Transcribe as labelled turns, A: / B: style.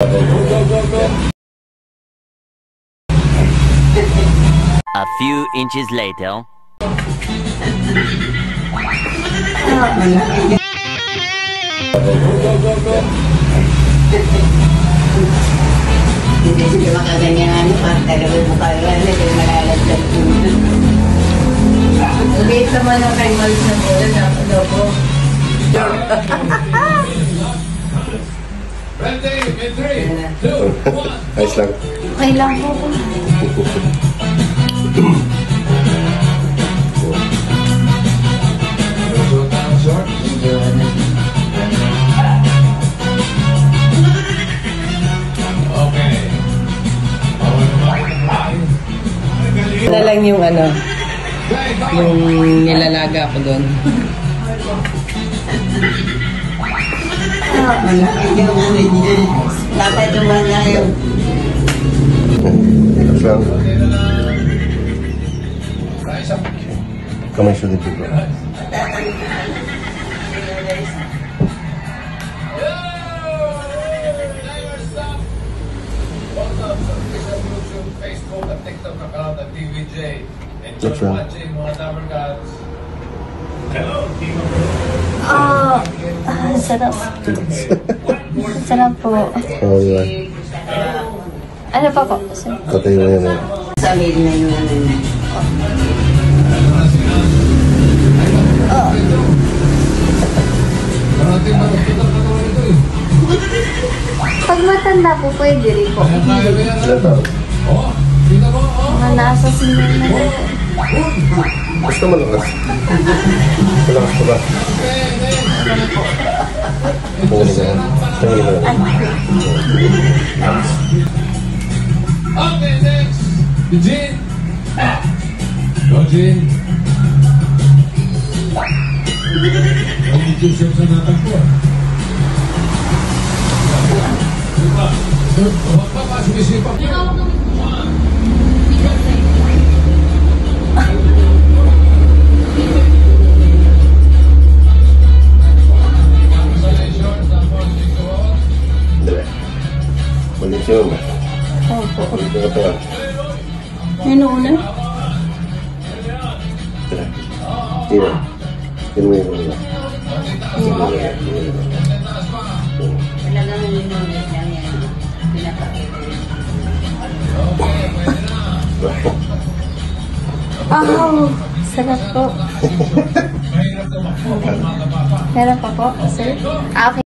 A: A few inches later.
B: Hindi sila makaganyan, parang talagang mukhalan, hindi malalagdag po. Ulit naman ang kay Malis na bola na ano po.
C: Ready, in 3, 2, 1.
D: Ayos lang.
E: Okay lang po.
B: Na lang yung ano, yung nilalaga ko doon. Dapat umana yung
D: Ayos lang. Kamay siya dito.
C: Facebook at TikTok account at TVJ. And
D: That's
C: just
D: right.
C: watching mga Dabber Gods.
E: Sarap. Sarap po.
D: Oh, yeah.
E: Ano pa po? Sir?
D: Patay mo yan eh.
B: sa mid na yung ano na.
E: Pag matanda po, pwede rin po.
D: Ilan taon?
E: Mga nasa sinyo na po.
D: Basta malakas. Malakas pa ba? Punguli ka yan. Tangin na yan.
C: Okay, next. Eugene. Go, Gene. Mag-i-t-shirt sa natakbo. Huwag pa pa, sumisipa.
D: Dali. Balik siya mo.
E: Opo.
D: Balik ka pa.
E: Ano una?
D: Dali. Tira. Tira mo yung mga.
B: Talagang linulit lang yan. Pinapakita yun.
E: Sarap po. Meron pa po, sir? Okay.